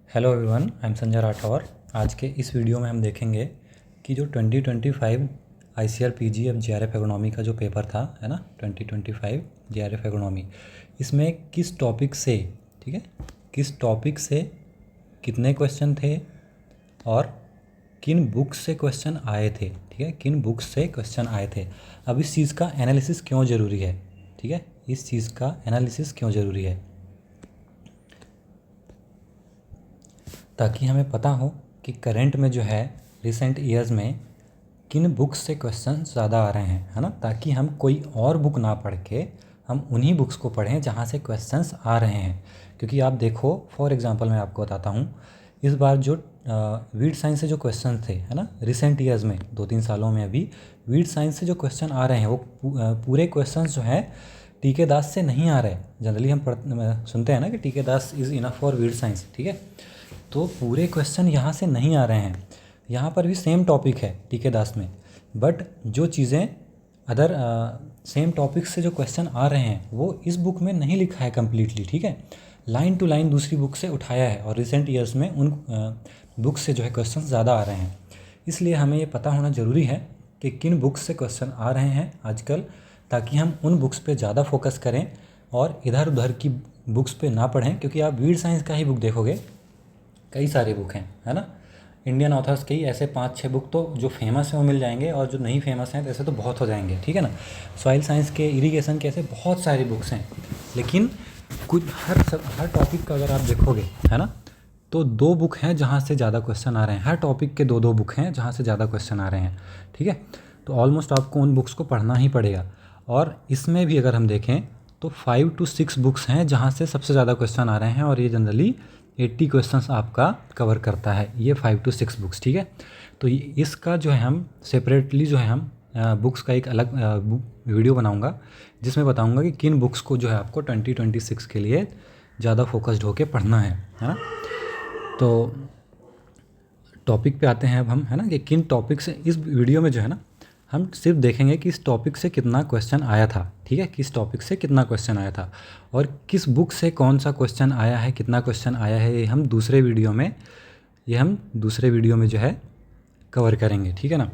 Hello everyone, I am Sanjay Rathore. आज के इस वीडियो में हम देखेंगे कि जो 2025 ICAR PGF JRF इकोनॉमी का जो पेपर था, है ना, 2025 JRF इकोनॉमी, इसमें किस टॉपिक से, ठीक है, किस टॉपिक से कितने क्वेश्चन थे और किन बुक्स से क्वेश्चन आए थे, ठीक है, किन बुक्स से क्वेश्चन आए थे। अब इस चीज़ का एनालिसिस क्यों ज़रूरी है, ठीक है, इस चीज़ का एनालिसिस क्यों ज़रूरी है, ताकि हमें पता हो कि करंट में जो है रिसेंट ईयर्स में किन बुक्स से क्वेश्चन ज़्यादा आ रहे हैं, है ना, ताकि हम कोई और बुक ना पढ़ के हम उन्हीं बुक्स को पढ़ें जहाँ से क्वेश्चंस आ रहे हैं। क्योंकि आप देखो, फॉर एग्जांपल मैं आपको बताता हूँ, इस बार जो वीड साइंस से जो क्वेश्चन थे, है ना, रिसेंट ईयर्स में 2-3 सालों में अभी वीड साइंस से जो क्वेश्चन आ रहे हैं वो पूरे क्वेश्चन जो हैं टीके दास से नहीं आ रहे। जनरली हम सुनते हैं ना कि T K Das is enough for weed science, ठीक है, तो पूरे क्वेश्चन यहाँ से नहीं आ रहे हैं। यहाँ पर भी सेम टॉपिक है टीके दास में, बट जो चीज़ें अदर सेम टॉपिक से जो क्वेश्चन आ रहे हैं वो इस बुक में नहीं लिखा है कम्प्लीटली, ठीक है, लाइन टू लाइन दूसरी बुक से उठाया है, और रिसेंट ईयर्स में उन बुक से जो है क्वेश्चन ज़्यादा आ रहे हैं। इसलिए हमें ये पता होना ज़रूरी है कि किन बुक्स से क्वेश्चन आ रहे हैं आजकल, ताकि हम उन बुक्स पे ज़्यादा फोकस करें और इधर उधर की बुक्स पे ना पढ़ें। क्योंकि आप वीड साइंस का ही बुक देखोगे, कई सारे बुक हैं, है ना, इंडियन ऑथर्स के ही ऐसे 5-6 बुक तो जो फेमस हैं वो मिल जाएंगे, और जो नहीं फेमस हैं तो ऐसे तो बहुत हो जाएंगे, ठीक है ना। सॉइल साइंस के, इरिगेशन के, ऐसे बहुत सारी बुक्स हैं, लेकिन कुछ हर टॉपिक का अगर आप देखोगे, है ना, तो 2 बुक हैं जहाँ से ज़्यादा क्वेश्चन आ रहे हैं। हर टॉपिक के 2-2 बुक हैं जहाँ से ज़्यादा क्वेश्चन आ रहे हैं, ठीक है। तो ऑलमोस्ट आपको उन बुक्स को पढ़ना ही पड़ेगा। और इसमें भी अगर हम देखें तो 5 to 6 बुक्स हैं जहाँ से सबसे ज़्यादा क्वेश्चन आ रहे हैं, और ये जनरली 80 क्वेश्चंस आपका कवर करता है, ये 5 to 6 बुक्स, ठीक है। तो इसका जो है हम सेपरेटली जो है हम बुक्स का एक अलग वीडियो बनाऊंगा, जिसमें बताऊंगा कि किन बुक्स को जो है आपको 2026 के लिए ज़्यादा फोकस्ड होकर पढ़ना है ना। तो टॉपिक पे आते हैं अब हम, है ना, कि किन टॉपिक से इस वीडियो में जो है ना हम सिर्फ देखेंगे कि इस टॉपिक से कितना क्वेश्चन आया था, ठीक है, किस टॉपिक से कितना क्वेश्चन आया था और किस बुक से कौन सा क्वेश्चन आया है, कितना क्वेश्चन आया है, ये हम दूसरे वीडियो में जो है कवर करेंगे, ठीक है ना।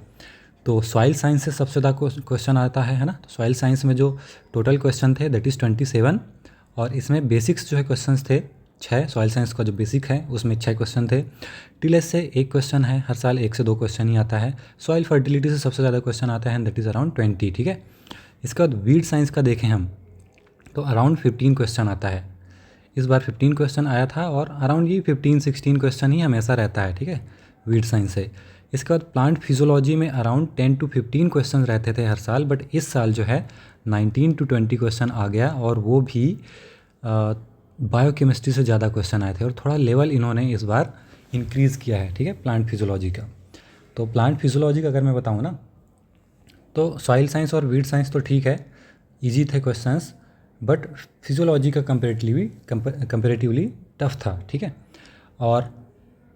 तो सॉइल साइंस से सबसे ज़्यादा क्वेश्चन आता है ना। तो सॉइल साइंस में जो टोटल क्वेश्चन थे दैट इज़ 27, और इसमें बेसिक्स जो है क्वेश्चंस थे 6। सॉइल साइंस का जो बेसिक है उसमें 6 क्वेश्चन थे। टीएलएस से 1 क्वेश्चन है, हर साल 1 से 2 क्वेश्चन ही आता है। सॉइल फर्टिलिटी से सबसे ज़्यादा क्वेश्चन आता है, दैट इज़ अराउंड 20, ठीक है। इसके बाद वीड साइंस का देखें हम तो अराउंड 15 क्वेश्चन आता है। इस बार 15 क्वेश्चन आया था, और अराउंड ये 15-16 क्वेश्चन ही हमेशा रहता है, ठीक है, वीड साइंस से। इसके बाद प्लांट फिजियोलॉजी में अराउंड 10 to 15 क्वेश्चन रहते थे हर साल, बट इस साल जो है 19 to 20 क्वेश्चन आ गया, और वो भी बायोकेमिस्ट्री से ज़्यादा क्वेश्चन आए थे, और थोड़ा लेवल इन्होंने इस बार इंक्रीज़ किया है, ठीक है, प्लांट फिजियोलॉजी का। तो प्लांट फिजियोलॉजी का अगर मैं बताऊँ ना, तो सॉइल साइंस और वीड साइंस तो ठीक है, इजी थे क्वेश्चंस, बट फिजियोलॉजी का कंपेरेटिवली टफ था, ठीक है। और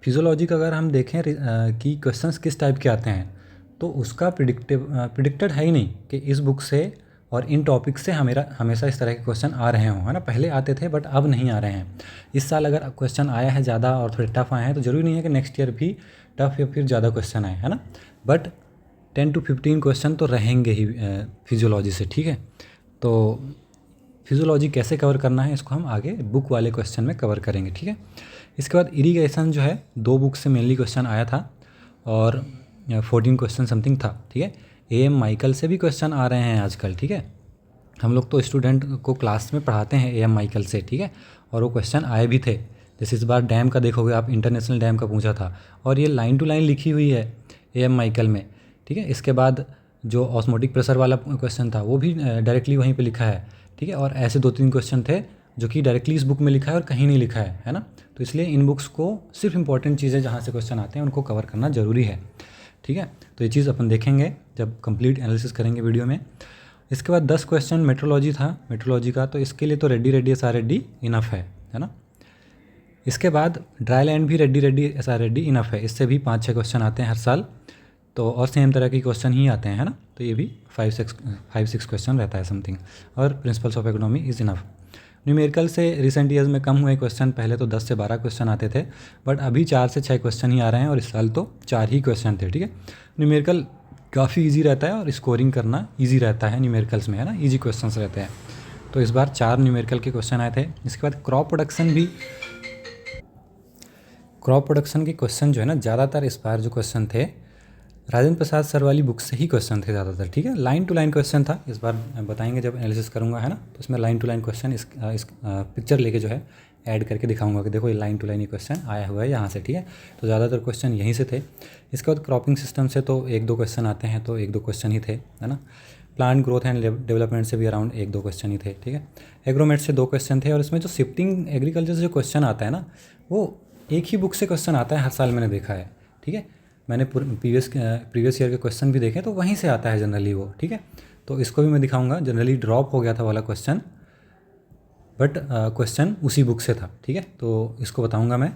फिजियोलॉजी का अगर हम देखें कि क्वेश्चंस किस टाइप के आते हैं, तो उसका प्रिडिक्टेड है ही नहीं कि इस बुक से और इन टॉपिक से हमेशा इस तरह के क्वेश्चन आ रहे हों, है ना। पहले आते थे बट अब नहीं आ रहे हैं। इस साल अगर क्वेश्चन आया है ज़्यादा और थोड़े टफ आए हैं, तो ज़रूरी नहीं है कि नेक्स्ट ईयर भी टफ या फिर ज़्यादा क्वेश्चन आए, है ना, बट 10 to 15 क्वेश्चन तो रहेंगे ही फिजियोलॉजी से, ठीक है। तो फिजियोलॉजी कैसे कवर करना है इसको हम आगे बुक वाले क्वेश्चन में कवर करेंगे, ठीक है। इसके बाद इरिगेशन जो है 2 बुक से मेनली क्वेश्चन आया था, और 14 क्वेश्चन समथिंग था, ठीक है। AM माइकल से भी क्वेश्चन आ रहे हैं आजकल, ठीक है। हम लोग तो स्टूडेंट को क्लास में पढ़ाते हैं AM माइकल से, ठीक है, और वो क्वेश्चन आए भी थे। जैसे इस बार डैम का देखोगे आप, इंटरनेशनल डैम का पूछा था, और ये लाइन टू लाइन लिखी हुई है AM माइकल में, ठीक है। इसके बाद जो ऑस्मोटिक प्रेशर वाला क्वेश्चन था वो भी डायरेक्टली वहीं पे लिखा है, ठीक है। और ऐसे 2-3 क्वेश्चन थे जो कि डायरेक्टली इस बुक में लिखा है और कहीं नहीं लिखा है ना। तो इसलिए इन बुक्स को सिर्फ इंपॉर्टेंट चीज़ें जहाँ से क्वेश्चन आते हैं उनको कवर करना ज़रूरी है, ठीक है। तो ये चीज़ अपन देखेंगे जब कंप्लीट एनालिसिस करेंगे वीडियो में। इसके बाद 10 क्वेश्चन मेट्रोलॉजी था, मेट्रोलॉजी का, तो इसके लिए तो रेड्डी SR रेड्डी इनफ है ना। इसके बाद ड्राई लैंड भी रेड्डी SR रेड्डी इनफ है, इससे भी 5-6 क्वेश्चन आते हैं हर साल, तो और सेम तरह के क्वेश्चन ही आते हैं, है ना। तो ये भी 5-6 क्वेश्चन रहता है समथिंग, और principles of economy is enough. Numerical से रिसेंट ईयर्स में कम हुए क्वेश्चन, पहले तो 10 से 12 क्वेश्चन आते थे, बट अभी 4 से 6 क्वेश्चन ही आ रहे हैं, और इस साल तो 4 ही क्वेश्चन थे, ठीक है। न्यूमेरिकल काफ़ी ईजी रहता है और स्कोरिंग करना ईजी रहता है न्यूमेरिकल्स में, है ना, ईजी क्वेश्चंस रहते हैं। तो इस बार 4 न्यूमेरिकल के क्वेश्चन आए थे। इसके बाद क्रॉप प्रोडक्शन के क्वेश्चन जो है ना, ज़्यादातर इस बार जो क्वेश्चन थे राजेंद्र प्रसाद सर वाली बुक से ही क्वेश्चन थे ज़्यादातर, ठीक है। लाइन टू लाइन क्वेश्चन था इस बार, बताएंगे जब एनालिसिस करूँगा, है ना, तो इसमें लाइन टू लाइन क्वेश्चन इस पिक्चर लेके जो है ऐड करके दिखाऊंगा कि देखो ये लाइन टू लाइन ही क्वेश्चन आया हुआ है यहाँ से, ठीक है। तो ज़्यादातर क्वेश्चन यहीं से थे। इसके बाद क्रॉपिंग सिस्टम से तो 1-2 क्वेश्चन आते हैं, तो 1-2 क्वेश्चन ही थे, है ना। प्लांट ग्रोथ एंड डेवलपमेंट से भी अराउंड 1-2 क्वेश्चन ही थे, ठीक है। एग्रोमेट से 2 क्वेश्चन थे, और इसमें जो शिफ्टिंग एग्रीकल्चर से जो क्वेश्चन आता है ना, वो एक ही बुक से क्वेश्चन आता है हर साल, मैंने देखा है, ठीक है। मैंने प्रीवियस ईयर के क्वेश्चन भी देखे, तो वहीं से आता है जनरली वो, ठीक है। तो इसको भी मैं दिखाऊंगा। जनरली ड्रॉप हो गया था वाला क्वेश्चन, बट क्वेश्चन उसी बुक से था, ठीक है, तो इसको बताऊंगा मैं।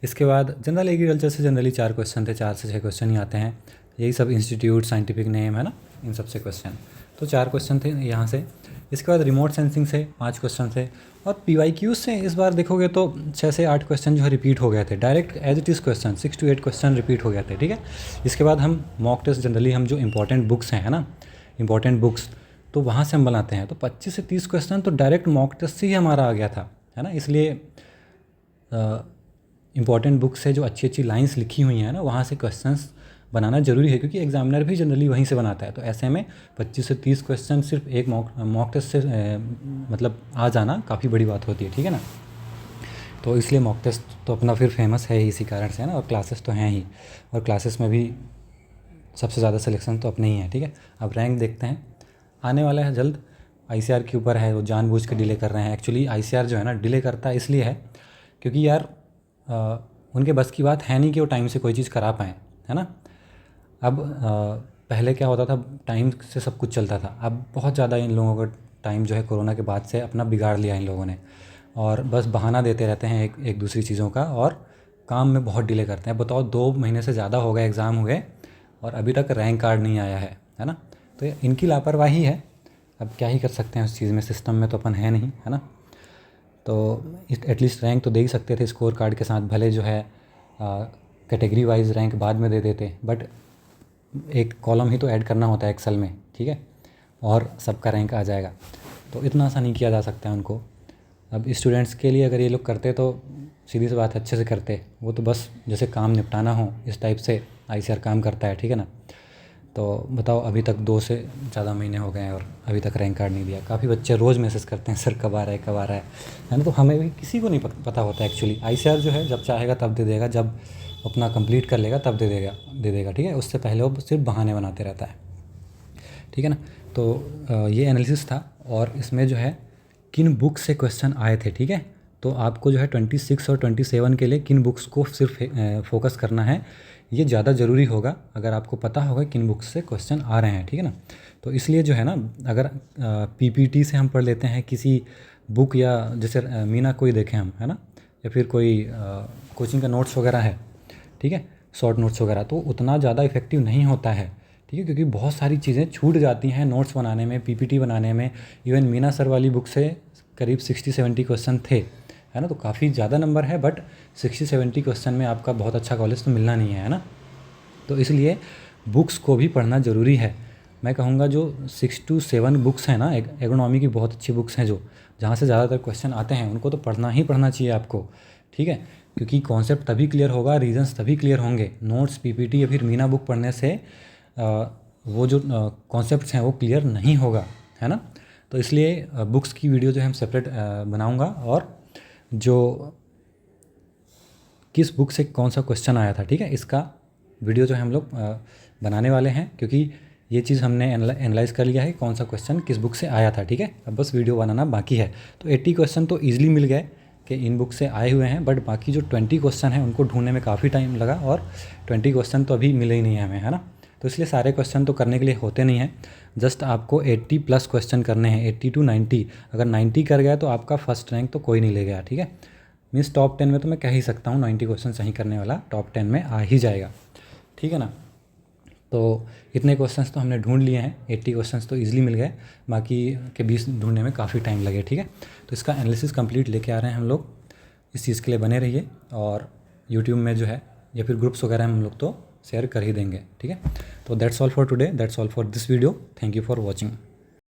इसके बाद जनरल एग्रीकल्चर से जनरली 4 क्वेश्चन थे, 4 से 6 क्वेश्चन ही आते हैं। यही सब इंस्टीट्यूट, साइंटिफिक नेम, है ना, इन सब से क्वेश्चन, तो 4 क्वेश्चन थे यहाँ से। इसके बाद रिमोट सेंसिंग से 5 क्वेश्चन थे, और PYQ से इस बार देखोगे तो 6 से 8 क्वेश्चन जो है रिपीट हो गए थे, direct as it is question 6 to 8 question repeat हो गए थे, ठीक है। इसके बाद हम मॉक टेस्ट जनरली हम जो इंपॉर्टेंट बुक्स हैं, है ना, इंपॉर्टेंट बुक्स, तो वहाँ से हम बनाते हैं। तो 25 से 30 क्वेश्चन तो डायरेक्ट मॉक टेस्ट से ही हमारा आ गया था, है ना। इसलिए इंपॉर्टेंट बुक से जो अच्छी अच्छी लाइंस लिखी हुई हैं ना, वहाँ से क्वेश्चंस बनाना ज़रूरी है, क्योंकि एग्जामिनर भी जनरली वहीं से बनाता है। तो ऐसे में 25 से 30 क्वेश्चन सिर्फ एक मॉक टेस्ट से मतलब आ जाना काफ़ी बड़ी बात होती है, ठीक है ना। तो इसलिए मॉक टेस्ट तो अपना फिर फेमस है ही इसी कारण से, है ना, और क्लासेस तो हैं ही, और क्लासेस में भी सबसे ज़्यादा सिलेक्शन तो अपने ही है, ठीक है। अब रैंक देखते हैं, आने वाला है जल्द। ICR के ऊपर है, वो जानबूझ के डिले कर रहे हैं। एक्चुअली ICR जो है ना डिले करता है इसलिए है क्योंकि यार उनके बस की बात है नहीं कि वो टाइम से कोई चीज़ करा पाएँ, है ना। अब पहले क्या होता था, टाइम से सब कुछ चलता था। अब बहुत ज़्यादा इन लोगों का टाइम जो है कोरोना के बाद से अपना बिगाड़ लिया इन लोगों ने, और बस बहाना देते रहते हैं एक दूसरी चीज़ों का, और काम में बहुत डिले करते हैं। बताओ 2 महीने से ज़्यादा हो गए एग्ज़ाम हुए और अभी तक रैंक कार्ड नहीं आया है ना। तो ये इनकी लापरवाही है। अब क्या ही कर सकते हैं उस चीज़ में, सिस्टम में तो अपन है नहीं, है ना। तो एटलीस्ट रैंक तो दे ही सकते थे स्कोर कार्ड के साथ, भले जो है कैटेगरी वाइज रैंक बाद में दे देते, बट एक कॉलम ही तो ऐड करना होता है एक्सेल में, ठीक है, और सबका रैंक आ जाएगा। तो इतना आसान नहीं किया जा सकता है उनको। अब स्टूडेंट्स के लिए अगर ये लोग करते तो सीधी सी बात अच्छे से करते, वो तो बस जैसे काम निपटाना हो इस टाइप से ICR काम करता है, ठीक है ना। तो बताओ अभी तक 2 से ज़्यादा महीने हो गए हैं और अभी तक रैंक कार्ड नहीं दिया। काफ़ी बच्चे रोज़ मैसेज करते हैं सर कब आ रहा है, कब आ रहा है ना। तो हमें भी किसी को नहीं पता होता एक्चुअली। ICR जो है जब चाहेगा तब दे देगा, जब अपना कंप्लीट कर लेगा तब दे देगा, ठीक है। उससे पहले वो सिर्फ बहाने बनाते रहता है, ठीक है ना। तो ये एनालिसिस था, और इसमें जो है किन बुक से क्वेश्चन आए थे, ठीक है। तो आपको जो है 26 और 27 के लिए किन बुक्स को सिर्फ फोकस करना है, ये ज़्यादा ज़रूरी होगा अगर आपको पता होगा किन बुक्स से क्वेश्चन आ रहे हैं, ठीक है ना। तो इसलिए जो है ना, अगर PPT से हम पढ़ लेते हैं किसी बुक, या जैसे मीना कोई देखें हम, है ना, या फिर कोई कोचिंग का नोट्स वगैरह है, ठीक है, शॉर्ट नोट्स वगैरह, तो उतना ज़्यादा इफेक्टिव नहीं होता है, ठीक है, क्योंकि बहुत सारी चीज़ें छूट जाती हैं नोट्स बनाने में, PPT बनाने में। इवन मीना सर वाली बुक से करीब 60-70 क्वेश्चन थे, है ना। तो काफ़ी ज़्यादा नंबर है, बट 60-70 क्वेश्चन में आपका बहुत अच्छा कॉलेज तो मिलना नहीं है ना। तो इसलिए बुक्स को भी पढ़ना ज़रूरी है। मैं कहूँगा जो 6 to 7 बुक्स हैं ना, एग्रोनॉमी की बहुत अच्छी बुक्स हैं, जो जहाँ से ज़्यादातर क्वेश्चन आते हैं, उनको तो पढ़ना ही पढ़ना चाहिए आपको, ठीक है। क्योंकि कॉन्सेप्ट तभी क्लियर होगा, रीजंस तभी क्लियर होंगे। नोट्स, PPT या फिर मीना बुक पढ़ने से वो जो कॉन्सेप्ट्स हैं वो क्लियर नहीं होगा, है ना। तो इसलिए बुक्स की वीडियो जो है हम सेपरेट बनाऊंगा, और जो किस बुक से कौन सा क्वेश्चन आया था, ठीक है, इसका वीडियो जो है हम लोग बनाने वाले हैं, क्योंकि ये चीज़ हमने एनालाइज़ कर लिया है कौन सा क्वेश्चन किस बुक से आया था, ठीक है। अब बस वीडियो बनाना बाकी है। तो 80 क्वेश्चन तो ईजिली मिल गए कि इन बुक से आए हुए हैं, बट बाकी जो 20 क्वेश्चन हैं उनको ढूंढने में काफ़ी टाइम लगा, और 20 क्वेश्चन तो अभी मिले ही नहीं है हमें, है ना। तो इसलिए सारे क्वेश्चन तो करने के लिए होते नहीं हैं। जस्ट आपको 80+ क्वेश्चन करने हैं, 80 to 90। अगर 90 कर गया तो आपका फर्स्ट रैंक तो कोई नहीं ले गया, ठीक है। मीन्स टॉप 10 में तो मैं कह ही सकता हूँ 90 क्वेश्चन सही करने वाला टॉप 10 में आ ही जाएगा, ठीक है ना। तो इतने क्वेश्चंस तो हमने ढूंढ लिए हैं, 80 क्वेश्चंस तो ईजिली मिल गए, बाकी के 20 ढूंढने में काफ़ी टाइम लगे। ठीक है, तो इसका एनालिसिस कंप्लीट लेके आ रहे हैं हम लोग। इस चीज़ के लिए बने रहिए, और यूट्यूब में जो है या फिर ग्रुप्स वगैरह हम लोग तो शेयर कर ही देंगे। ठीक है, तो that's all for today, that's all for this video. Thank you for watching.